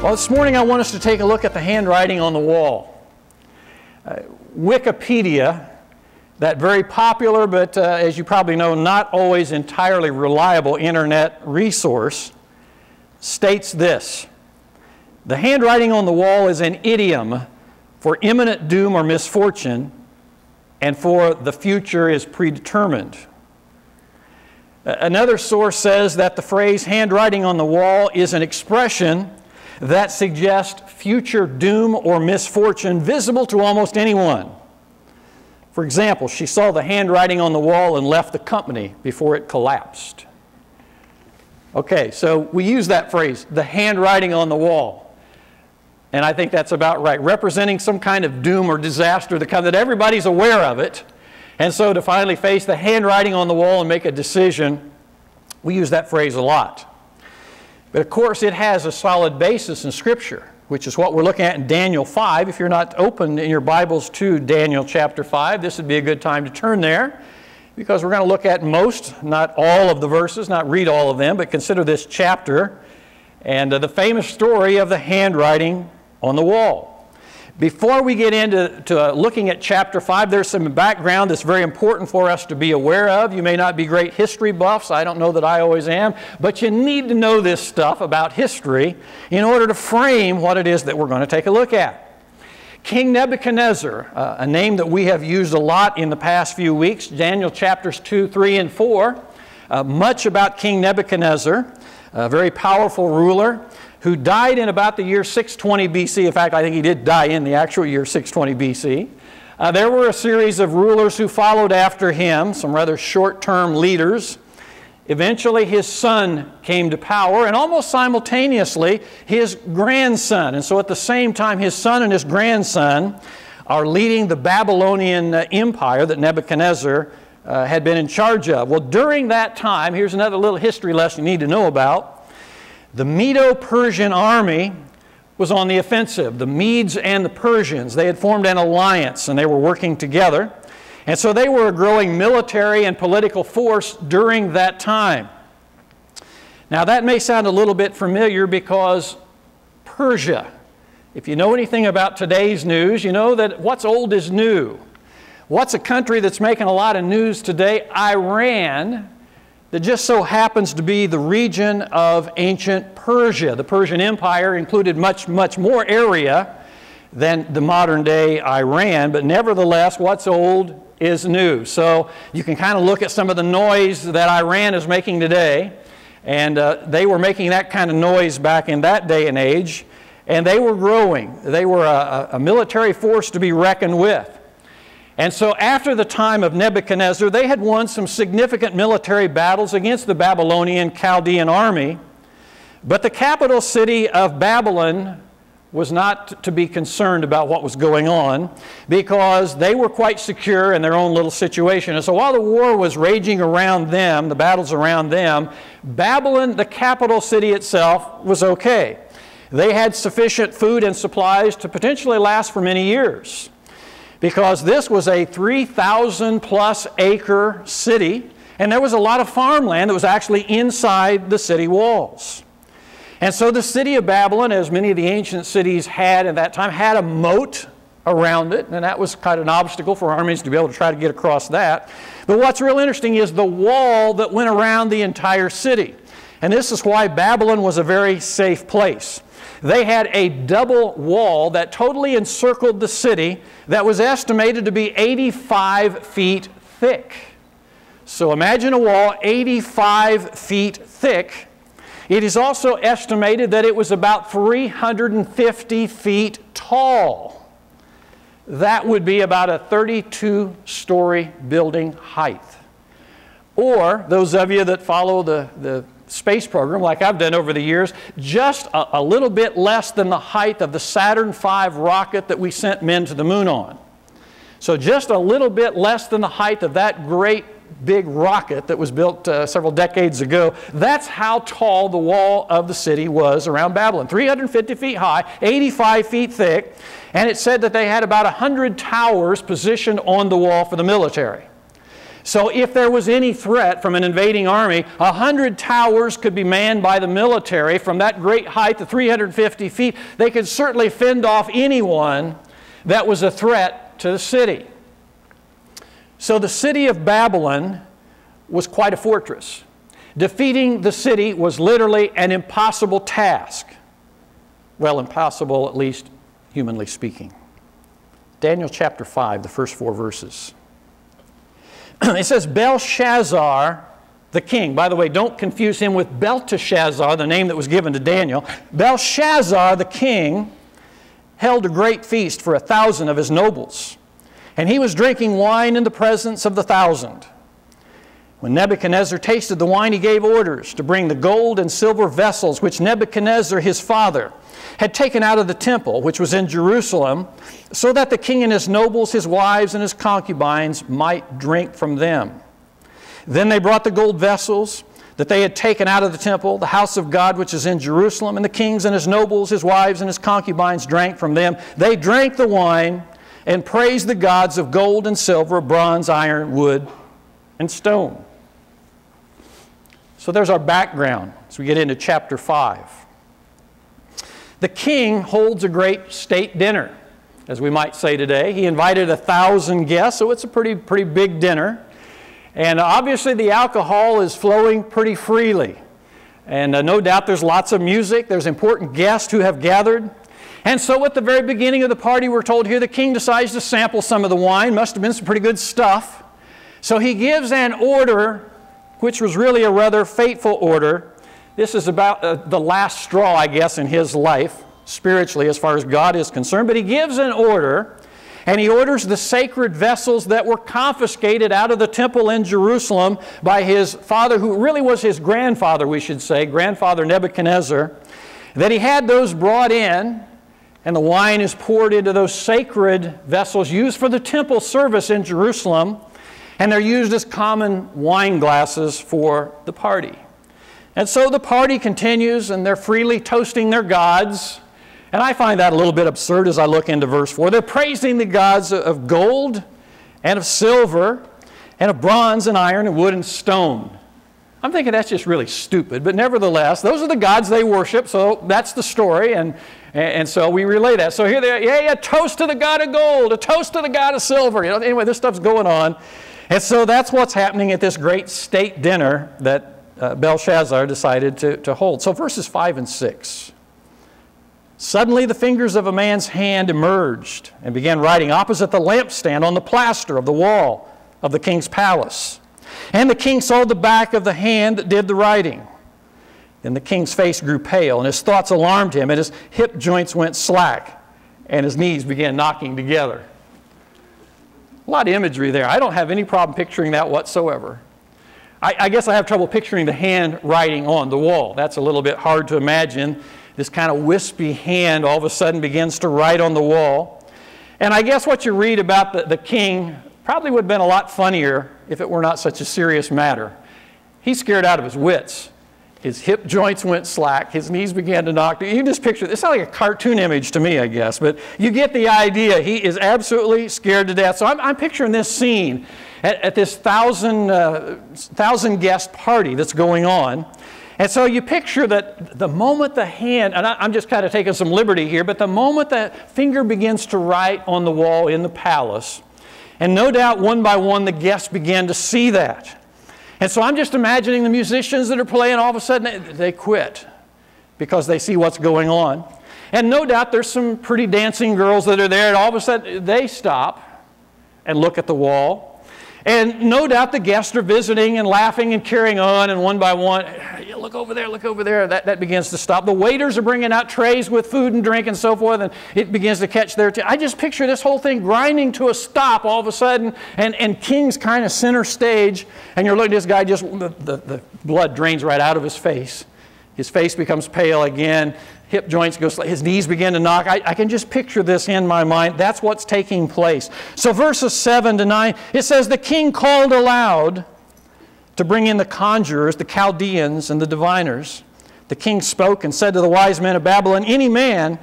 Well, this morning I want us to take a look at the handwriting on the wall. Wikipedia, that very popular but, as you probably know, not always entirely reliable internet resource, states this: the handwriting on the wall is an idiom for imminent doom or misfortune, and for the future is predetermined. Another source says that the phrase handwriting on the wall is an expression that suggests future doom or misfortune visible to almost anyone. For example, she saw the handwriting on the wall and left the company before it collapsed. Okay, so we use that phrase, the handwriting on the wall. And I think that's about right, representing some kind of doom or disaster that everybody's aware of it. And so to finally face the handwriting on the wall and make a decision, we use that phrase a lot. But of course, it has a solid basis in Scripture, which is what we're looking at in Daniel 5. If you're not open in your Bibles to Daniel chapter 5, this would be a good time to turn there, because we're going to look at most, not all of the verses, not read all of them, but consider this chapter and the famous story of the handwriting on the wall. Before we get into looking at chapter 5, there's some background that's very important for us to be aware of. You may not be great history buffs. I don't know that I always am. But you need to know this stuff about history in order to frame what it is that we're going to take a look at. King Nebuchadnezzar, a name that we have used a lot in the past few weeks, Daniel chapters 2, 3, and 4, much about King Nebuchadnezzar, a very powerful ruler, who died in about the year 620 BC. In fact, I think he did die in the actual year 620 BC. There were a series of rulers who followed after him, some rather short-term leaders. Eventually, his son came to power, and almost simultaneously, his grandson. And so at the same time, his son and his grandson are leading the Babylonian empire that Nebuchadnezzar had been in charge of. Well, during that time, here's another little history lesson you need to know about. The Medo-Persian army was on the offensive. The Medes and the Persians, they had formed an alliance and they were working together. And so they were a growing military and political force during that time. Now that may sound a little bit familiar because Persia, if you know anything about today's news, you know that what's old is new. What's a country that's making a lot of news today? Iran. That just so happens to be the region of ancient Persia. The Persian Empire included much, much more area than the modern-day Iran, but nevertheless, what's old is new. So you can kind of look at some of the noise that Iran is making today, and they were making that kind of noise back in that day and age, and they were growing. They were a military force to be reckoned with. And so after the time of Nebuchadnezzar, they had won some significant military battles against the Babylonian Chaldean army. But the capital city of Babylon was not to be concerned about what was going on, because they were quite secure in their own little situation. And so while the war was raging around them, the battles around them, Babylon, the capital city itself, was okay. They had sufficient food and supplies to potentially last for many years, because this was a 3,000 plus acre city, and there was a lot of farmland that was actually inside the city walls. And so the city of Babylon, as many of the ancient cities had at that time, had a moat around it, and that was kind of an obstacle for armies to be able to try to get across that. But what's real interesting is the wall that went around the entire city. And this is why Babylon was a very safe place. They had a double wall that totally encircled the city that was estimated to be 85 feet thick. So imagine a wall 85 feet thick. It is also estimated that it was about 350 feet tall. That would be about a 32-story building height. Or, those of you that follow the space program, like I've done over the years, just a little bit less than the height of the Saturn V rocket that we sent men to the moon on. So just a little bit less than the height of that great big rocket that was built several decades ago. That's how tall the wall of the city was around Babylon. 350 feet high, 85 feet thick, and it said that they had about 100 towers positioned on the wall for the military. So if there was any threat from an invading army, 100 towers could be manned by the military from that great height of 350 feet. They could certainly fend off anyone that was a threat to the city. So the city of Babylon was quite a fortress. Defeating the city was literally an impossible task. Well, impossible, at least humanly speaking. Daniel chapter 5, the first 4 verses. It says, Belshazzar, the king. By the way, don't confuse him with Belteshazzar, the name that was given to Daniel. Belshazzar, the king, held a great feast for 1,000 of his nobles. And he was drinking wine in the presence of the 1,000. When Nebuchadnezzar tasted the wine, he gave orders to bring the gold and silver vessels which Nebuchadnezzar, his father, had taken out of the temple, which was in Jerusalem, so that the king and his nobles, his wives, and his concubines might drink from them. Then they brought the gold vessels that they had taken out of the temple, the house of God which is in Jerusalem, and the kings and his nobles, his wives, and his concubines drank from them. They drank the wine and praised the gods of gold and silver, bronze, iron, wood, and stone. So there's our background as we get into chapter 5. The king holds a great state dinner, as we might say today. He invited 1,000 guests, so it's a pretty big dinner. And obviously the alcohol is flowing pretty freely. And no doubt there's lots of music. There's important guests who have gathered. And so at the very beginning of the party, we're told here, the king decides to sample some of the wine. Must have been some pretty good stuff. So he gives an order, which was really a rather fateful order. This is about the last straw, I guess, in his life, spiritually, as far as God is concerned. But he gives an order, and he orders the sacred vessels that were confiscated out of the temple in Jerusalem by his father, who really was his grandfather, we should say, grandfather Nebuchadnezzar, that he had those brought in, and the wine is poured into those sacred vessels used for the temple service in Jerusalem, and they're used as common wine glasses for the party. And so the party continues, and they're freely toasting their gods. And I find that a little bit absurd as I look into verse 4. They're praising the gods of gold and of silver and of bronze and iron and wood and stone. I'm thinking that's just really stupid, but nevertheless, those are the gods they worship, so that's the story, and so we relay that. So here they are, yeah, toast to the god of gold, a toast to the god of silver. Anyway, this stuff's going on. And so that's what's happening at this great state dinner that Belshazzar decided to hold. So verses 5 and 6. Suddenly the fingers of a man's hand emerged and began writing opposite the lampstand on the plaster of the wall of the king's palace. And the king saw the back of the hand that did the writing. Then the king's face grew pale, and his thoughts alarmed him, and his hip joints went slack, and his knees began knocking together. A lot of imagery there. I don't have any problem picturing that whatsoever. I guess I have trouble picturing the hand writing on the wall. That's a little bit hard to imagine. This kind of wispy hand all of a sudden begins to write on the wall. And I guess what you read about the king probably would have been a lot funnier if it were not such a serious matter. He's scared out of his wits. His hip joints went slack. His knees began to knock. You just picture this. It's not like a cartoon image to me, I guess, but you get the idea. He is absolutely scared to death. So I'm picturing this scene at this 1,000 guest party that's going on. And so you picture that the moment the hand, and I'm just kind of taking some liberty here, but the moment that finger begins to write on the wall in the palace, and no doubt one by one the guests began to see that. And so I'm just imagining the musicians that are playing, all of a sudden they quit because they see what's going on. And no doubt there's some pretty dancing girls that are there, and all of a sudden they stop and look at the wall. And no doubt the guests are visiting and laughing and carrying on, and one by one, look over there, look over there. That begins to stop. The waiters are bringing out trays with food and drink and so forth, and it begins to catch their attention. I just picture this whole thing grinding to a stop all of a sudden, and King's kind of center stage, and you're looking at this guy, just the blood drains right out of his face. His face becomes pale again. Hip joints go slack. His knees begin to knock. I can just picture this in my mind. That's what's taking place. So verses 7 to 9, it says, the king called aloud to bring in the conjurers, the Chaldeans, and the diviners. The king spoke and said to the wise men of Babylon, any man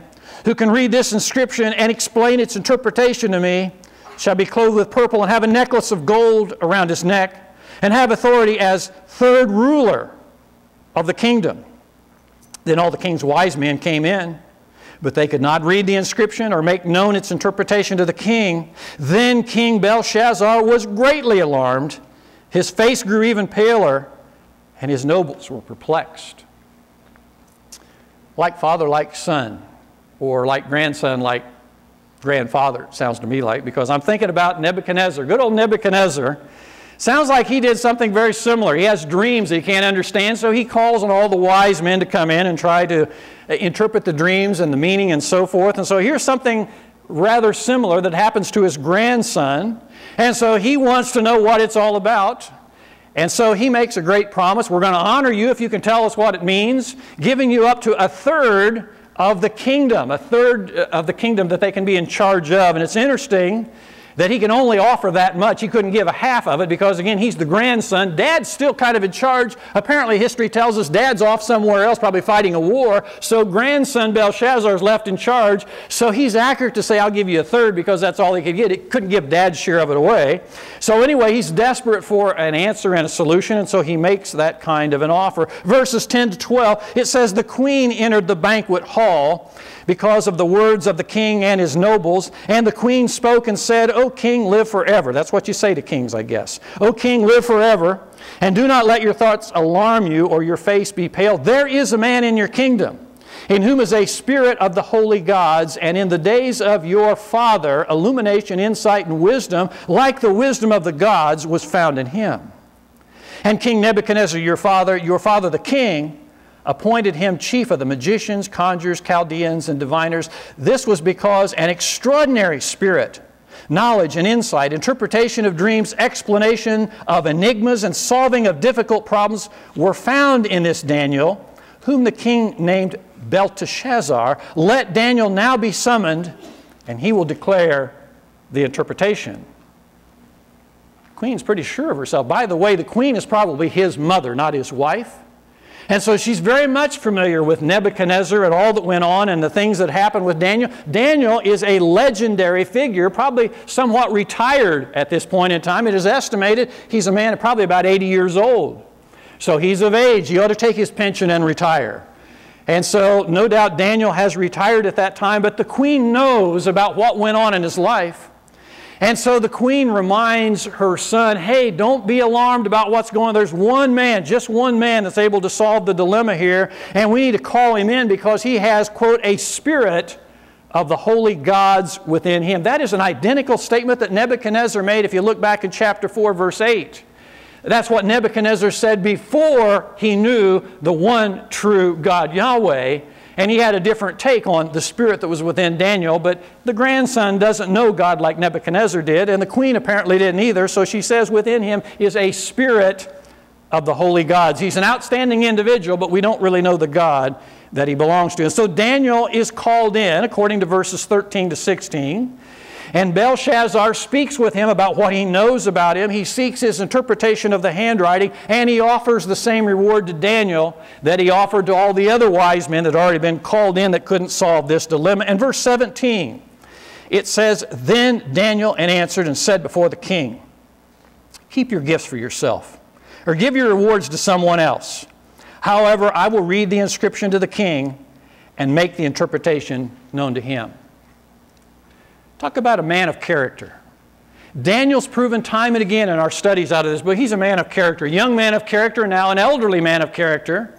who can read this inscription and explain its interpretation to me, shall be clothed with purple and have a necklace of gold around his neck and have authority as third ruler of the kingdom. Then all the king's wise men came in, but they could not read the inscription or make known its interpretation to the king. Then King Belshazzar was greatly alarmed. His face grew even paler, and his nobles were perplexed. Like father, like son, or like grandson, like grandfather, it sounds to me like, because I'm thinking about Nebuchadnezzar. Good old Nebuchadnezzar. Sounds like he did something very similar. He has dreams that he can't understand, so he calls on all the wise men to come in and try to interpret the dreams and the meaning and so forth. And so here's something rather similar that happens to his grandson. And so he wants to know what it's all about. And so he makes a great promise. We're going to honor you if you can tell us what it means, giving you up to a third of the kingdom, that they can be in charge of. And it's interesting that he can only offer that much. He couldn't give a half of it because, again, he's the grandson. Dad's still kind of in charge. Apparently, history tells us Dad's off somewhere else, probably fighting a war. So grandson Belshazzar is left in charge. So he's accurate to say, I'll give you a third because that's all he could get. He couldn't give Dad's share of it away. So anyway, he's desperate for an answer and a solution, and so he makes that kind of an offer. Verses 10 to 12, it says, the queen entered the banquet hall because of the words of the king and his nobles. And the queen spoke and said, O king, live forever. That's what you say to kings, I guess. O king, live forever, and do not let your thoughts alarm you or your face be pale. There is a man in your kingdom in whom is a spirit of the holy gods, and in the days of your father, illumination, insight, and wisdom, like the wisdom of the gods, was found in him. And King Nebuchadnezzar, your father the king, appointed him chief of the magicians, conjurers, Chaldeans, and diviners. This was because an extraordinary spirit, knowledge and insight, interpretation of dreams, explanation of enigmas, and solving of difficult problems were found in this Daniel, whom the king named Belteshazzar. Let Daniel now be summoned, and he will declare the interpretation. The queen's pretty sure of herself. By the way, the queen is probably his mother, not his wife. And so she's very much familiar with Nebuchadnezzar and all that went on and the things that happened with Daniel. Daniel is a legendary figure, probably somewhat retired at this point in time. It is estimated he's a man probably about 80 years old. So he's of age. He ought to take his pension and retire. And so no doubt Daniel has retired at that time, but the queen knows about what went on in his life. And so the queen reminds her son, hey, don't be alarmed about what's going on. There's one man, just one man that's able to solve the dilemma here, and we need to call him in because he has, quote, a spirit of the holy gods within him. That is an identical statement that Nebuchadnezzar made if you look back in chapter 4, verse 8. That's what Nebuchadnezzar said before he knew the one true God, Yahweh. And he had a different take on the spirit that was within Daniel, but the grandson doesn't know God like Nebuchadnezzar did, and the queen apparently didn't either, so she says within him is a spirit of the holy gods. He's an outstanding individual, but we don't really know the God that he belongs to. And so Daniel is called in, according to verses 13 to 16, and Belshazzar speaks with him about what he knows about him. He seeks his interpretation of the handwriting, and he offers the same reward to Daniel that he offered to all the other wise men that had already been called in that couldn't solve this dilemma. And verse 17, it says, Then Daniel answered and said before the king, Keep your gifts for yourself, or give your rewards to someone else. However, I will read the inscription to the king and make the interpretation known to him. Talk about a man of character. Daniel's proven time and again in our studies out of this book, he's a man of character, a young man of character, now an elderly man of character.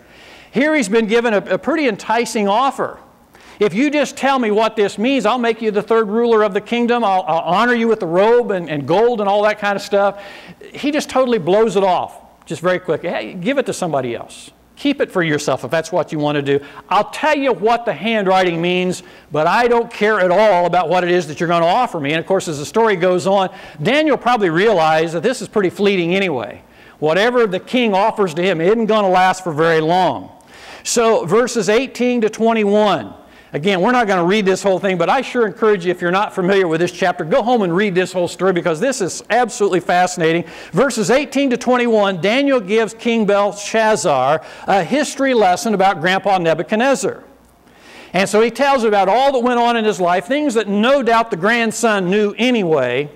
Here he's been given a pretty enticing offer. If you just tell me what this means, I'll make you the third ruler of the kingdom. I'll honor you with the robe and gold and all that kind of stuff. He just totally blows it off, just very quick. Hey, give it to somebody else. Keep it for yourself if that's what you want to do. I'll tell you what the handwriting means, but I don't care at all about what it is that you're going to offer me. And of course, as the story goes on, Daniel probably realized that this is pretty fleeting anyway. Whatever the king offers to him isn't going to last for very long. So verses 18 to 21. Again, we're not going to read this whole thing, but I sure encourage you, if you're not familiar with this chapter, go home and read this whole story because this is absolutely fascinating. Verses 18 to 21, Daniel gives King Belshazzar a history lesson about Grandpa Nebuchadnezzar. And so he tells about all that went on in his life, things that no doubt the grandson knew anyway.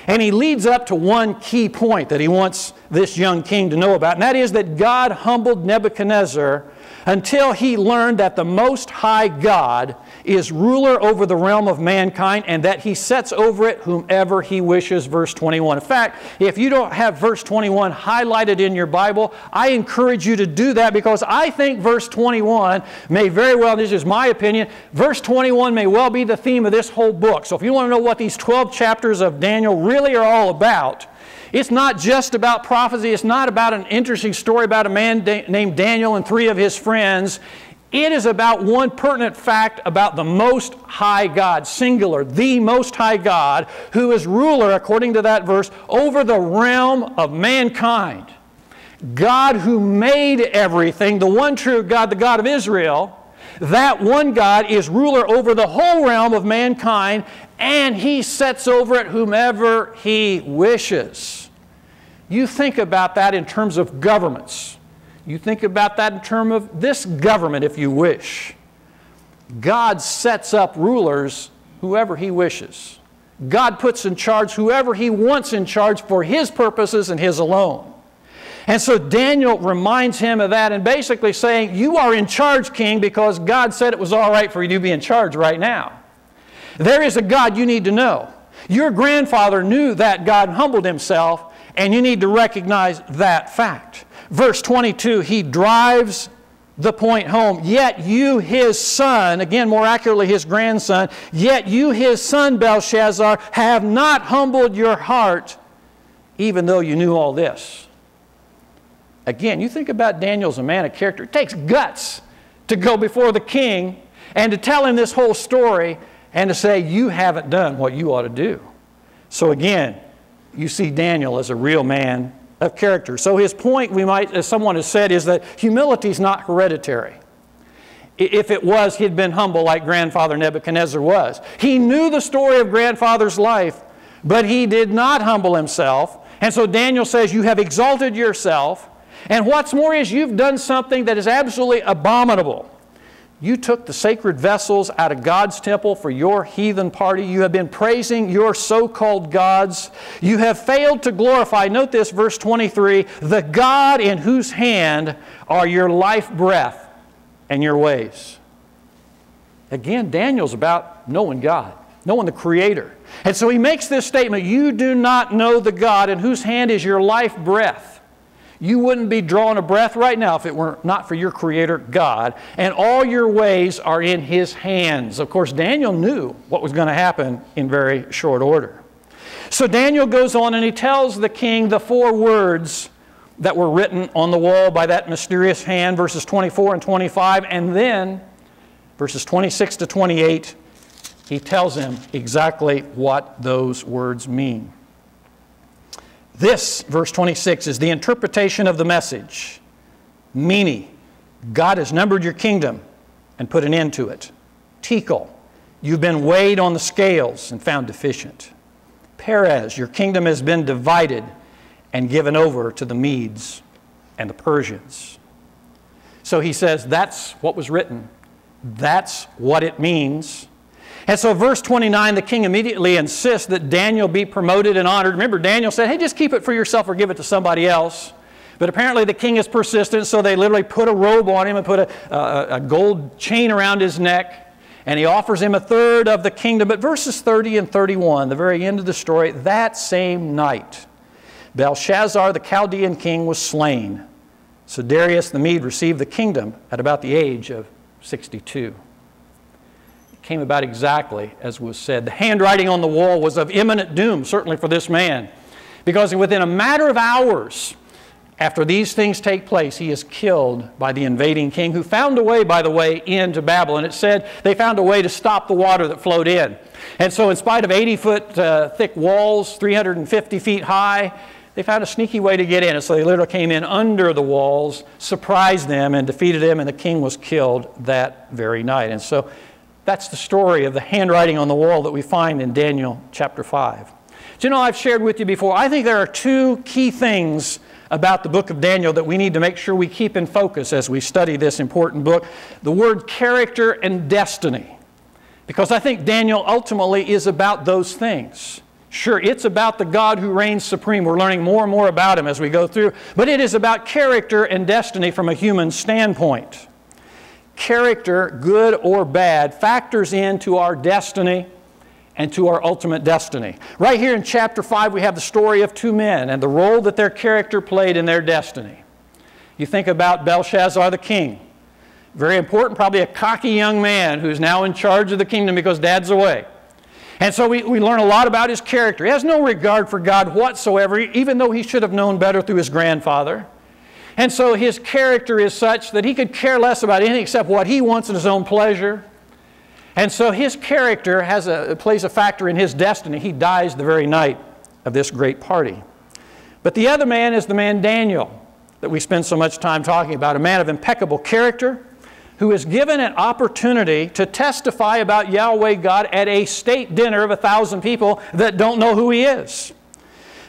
And he leads up to one key point that he wants this young king to know about, and that is that God humbled Nebuchadnezzar until he learned that the Most High God is ruler over the realm of mankind and that he sets over it whomever he wishes, verse 21. In fact, if you don't have verse 21 highlighted in your Bible, I encourage you to do that, because I think verse 21 may very well, this is my opinion, verse 21 may well be the theme of this whole book. So if you want to know what these 12 chapters of Daniel really are all about, it's not just about prophecy. It's not about an interesting story about a man named Daniel and 3 of his friends. It is about one pertinent fact about the Most High God, singular, the Most High God, who is ruler, according to that verse, over the realm of mankind. God who made everything, the one true God, the God of Israel, that one God is ruler over the whole realm of mankind, and he sets over it whomever he wishes. You think about that in terms of governments. You think about that in terms of this government, if you wish. God sets up rulers whoever he wishes. God puts in charge whoever he wants in charge for his purposes and his alone. And so Daniel reminds him of that and basically saying, you are in charge, king, because God said it was all right for you to be in charge right now. There is a God you need to know. Your grandfather knew that God humbled himself, and you need to recognize that fact. Verse 22, he drives the point home. Yet you, his son, again more accurately his grandson, yet you, his son Belshazzar, have not humbled your heart, even though you knew all this. Again, you think about Daniel as a man of character. It takes guts to go before the king and to tell him this whole story and to say, you haven't done what you ought to do. So again, you see Daniel as a real man of character. So his point, we might, as someone has said, is that humility is not hereditary. If it was, he'd been humble like grandfather Nebuchadnezzar was. He knew the story of grandfather's life, but he did not humble himself. And so Daniel says, you have exalted yourself, and what's more is you've done something that is absolutely abominable. You took the sacred vessels out of God's temple for your heathen party. You have been praising your so-called gods. You have failed to glorify, note this, verse 23, the God in whose hand are your life breath and your ways. Again, Daniel's about knowing God, knowing the Creator. And so he makes this statement, you do not know the God in whose hand is your life breath. You wouldn't be drawing a breath right now if it were not for your Creator, God. And all your ways are in His hands. Of course, Daniel knew what was going to happen in very short order. So Daniel goes on and he tells the king the 4 words that were written on the wall by that mysterious hand, verses 24 and 25. And then, verses 26 to 28, he tells him exactly what those words mean. This, verse 26, is the interpretation of the message. Meaning, God has numbered your kingdom and put an end to it. Tekel, you've been weighed on the scales and found deficient. Perez, your kingdom has been divided and given over to the Medes and the Persians. So he says that's what was written. That's what it means. And so verse 29, the king immediately insists that Daniel be promoted and honored. Remember, Daniel said, hey, just keep it for yourself or give it to somebody else. But apparently the king is persistent, so they literally put a robe on him and put a gold chain around his neck. And he offers him 1/3 of the kingdom. But verses 30 and 31, the very end of the story, that same night, Belshazzar, the Chaldean king, was slain. So Darius the Mede received the kingdom at about the age of 62. Came about exactly as was said. The handwriting on the wall was of imminent doom, certainly for this man, because within a matter of hours after these things take place, he is killed by the invading king, who found a way, by the way, into Babylon. It said they found a way to stop the water that flowed in. And so in spite of 80-foot thick walls, 350 feet high, they found a sneaky way to get in. And so they literally came in under the walls, surprised them, and defeated them, and the king was killed that very night. And so that's the story of the handwriting on the wall that we find in Daniel chapter 5. Do you know, I've shared with you before, I think there are 2 key things about the book of Daniel that we need to make sure we keep in focus as we study this important book. The word character and destiny. Because I think Daniel ultimately is about those things. Sure, it's about the God who reigns supreme. We're learning more and more about him as we go through. But it is about character and destiny from a human standpoint. Character, good or bad, factors into our destiny and to our ultimate destiny. Right here in chapter 5, we have the story of two men and the role that their character played in their destiny. You think about Belshazzar the king. Very important, probably a cocky young man who's now in charge of the kingdom because dad's away. And so we learn a lot about his character. He has no regard for God whatsoever, even though he should have known better through his grandfather. And so his character is such that he could care less about anything except what he wants and his own pleasure. And so his character plays a factor in his destiny. He dies the very night of this great party. But the other man is the man Daniel that we spend so much time talking about, a man of impeccable character who is given an opportunity to testify about Yahweh God at a state dinner of 1,000 people that don't know who he is.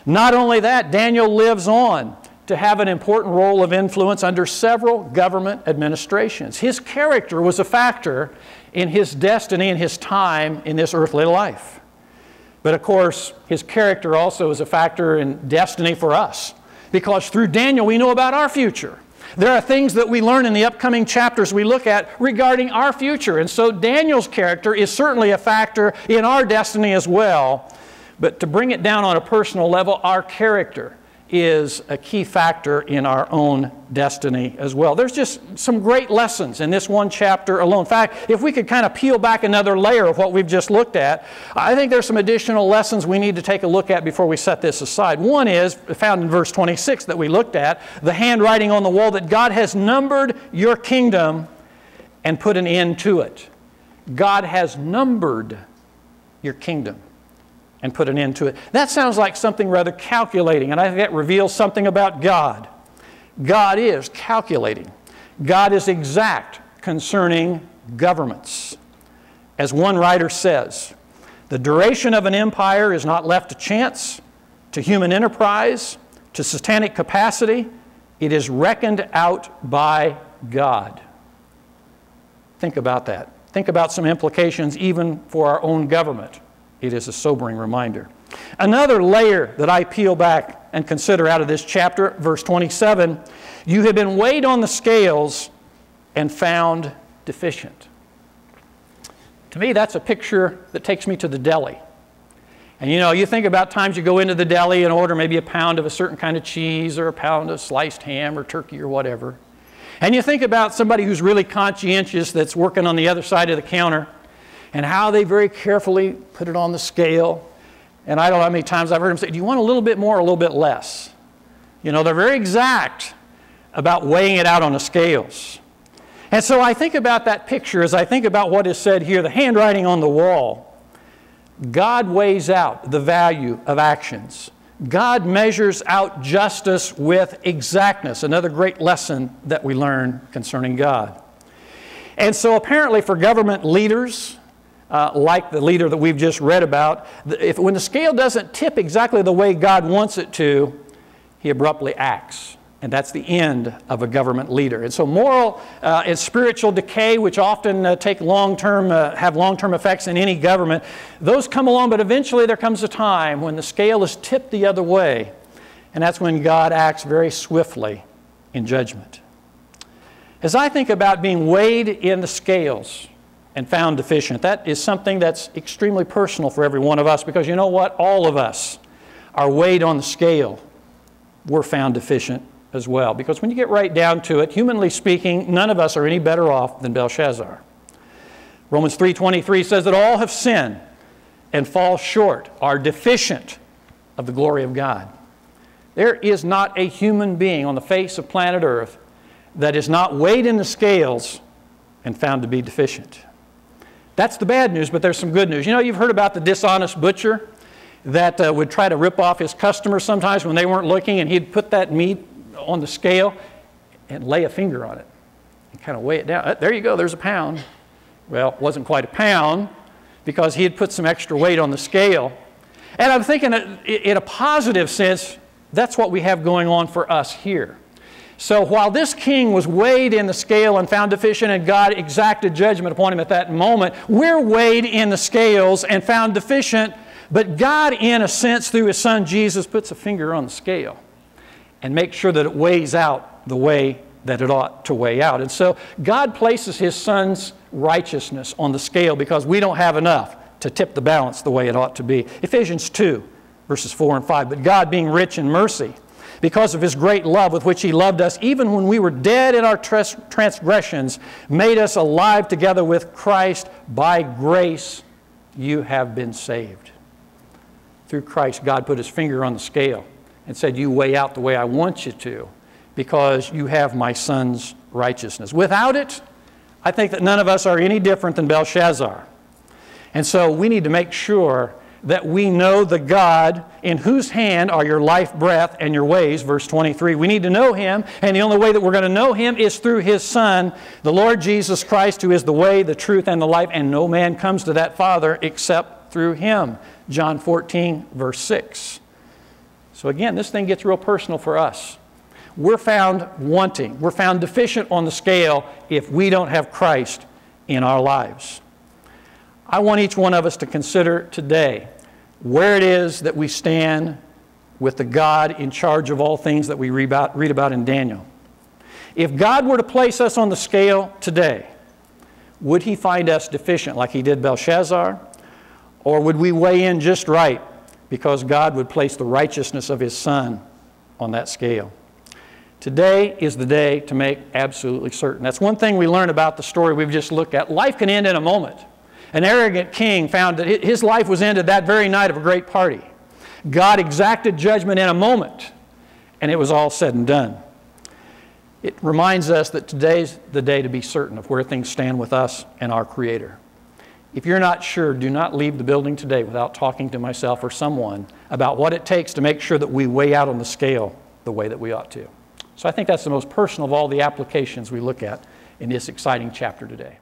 Not only that, Daniel lives on to have an important role of influence under several government administrations. His character was a factor in his destiny and his time in this earthly life. But of course, his character also is a factor in destiny for us, because through Daniel we know about our future. There are things that we learn in the upcoming chapters we look at regarding our future. And so Daniel's character is certainly a factor in our destiny as well. But to bring it down on a personal level, our character is a key factor in our own destiny as well. There's just some great lessons in this one chapter alone. In fact, if we could kind of peel back another layer of what we've just looked at, I think there's some additional lessons we need to take a look at before we set this aside. One is found in verse 26 that we looked at, the handwriting on the wall that God has numbered your kingdom and put an end to it. God has numbered your kingdom and put an end to it. That sounds like something rather calculating, and I think that reveals something about God. God is calculating. God is exact concerning governments. As one writer says, the duration of an empire is not left to chance, to human enterprise, to satanic capacity. It is reckoned out by God. Think about that. Think about some implications even for our own government. It is a sobering reminder. Another layer that I peel back and consider out of this chapter, verse 27, you have been weighed on the scales and found deficient. To me, that's a picture that takes me to the deli. And you know, you think about times you go into the deli and order maybe a pound of a certain kind of cheese or a pound of sliced ham or turkey or whatever. And you think about somebody who's really conscientious that's working on the other side of the counter, and how they very carefully put it on the scale. And I don't know how many times I've heard them say, do you want a little bit more or a little bit less? You know, they're very exact about weighing it out on the scales. And so I think about that picture as I think about what is said here, the handwriting on the wall. God weighs out the value of actions. God measures out justice with exactness, another great lesson that we learn concerning God. And so apparently for government leaders, like the leader that we've just read about, when the scale doesn't tip exactly the way God wants it to, he abruptly acts. And that's the end of a government leader. And so moral and spiritual decay, which often have long-term effects in any government, those come along, but eventually there comes a time when the scale is tipped the other way. And that's when God acts very swiftly in judgment. As I think about being weighed in the scales and found deficient, that is something that's extremely personal for every one of us, because you know what? All of us are weighed on the scale. We're found deficient as well. Because when you get right down to it, humanly speaking, none of us are any better off than Belshazzar. Romans 3:23 says that all have sinned and fall short, are deficient of the glory of God. There is not a human being on the face of planet Earth that is not weighed in the scales and found to be deficient. That's the bad news, but there's some good news. You know, you've heard about the dishonest butcher that would try to rip off his customers sometimes when they weren't looking, and he'd put that meat on the scale and lay a finger on it and kind of weigh it down. There you go, there's a pound. Well, it wasn't quite a pound because he had put some extra weight on the scale. And I'm thinking that in a positive sense, that's what we have going on for us here. So while this king was weighed in the scale and found deficient, and God exacted judgment upon him at that moment, we're weighed in the scales and found deficient But God, in a sense, through His Son Jesus, puts a finger on the scale and makes sure that it weighs out the way that it ought to weigh out. And so God places His Son's righteousness on the scale because we don't have enough to tip the balance the way it ought to be. Ephesians 2, verses 4 and 5. But God, being rich in mercy, because of His great love with which He loved us, even when we were dead in our transgressions, made us alive together with Christ. By grace you have been saved. Through Christ, God put His finger on the scale and said, you weigh out the way I want you to, because you have my Son's righteousness. Without it, I think that none of us are any different than Belshazzar. And so we need to make sure that we know the God in whose hand are your life, breath, and your ways, verse 23. We need to know Him, and the only way that we're going to know Him is through His Son, the Lord Jesus Christ, who is the way, the truth, and the life, and no man comes to that Father except through Him. John 14, verse 6. So again, this thing gets real personal for us. We're found wanting, we're found deficient on the scale if we don't have Christ in our lives. I want each one of us to consider today where it is that we stand with the God in charge of all things that we read about in Daniel. If God were to place us on the scale today, would He find us deficient like He did Belshazzar? Or would we weigh in just right because God would place the righteousness of His Son on that scale? Today is the day to make absolutely certain. That's one thing we learn about the story we've just looked at. Life can end in a moment. An arrogant king found that his life was ended that very night of a great party. God exacted judgment in a moment, and it was all said and done. It reminds us that today's the day to be certain of where things stand with us and our Creator. If you're not sure, do not leave the building today without talking to myself or someone about what it takes to make sure that we weigh out on the scale the way that we ought to. So I think that's the most personal of all the applications we look at in this exciting chapter today.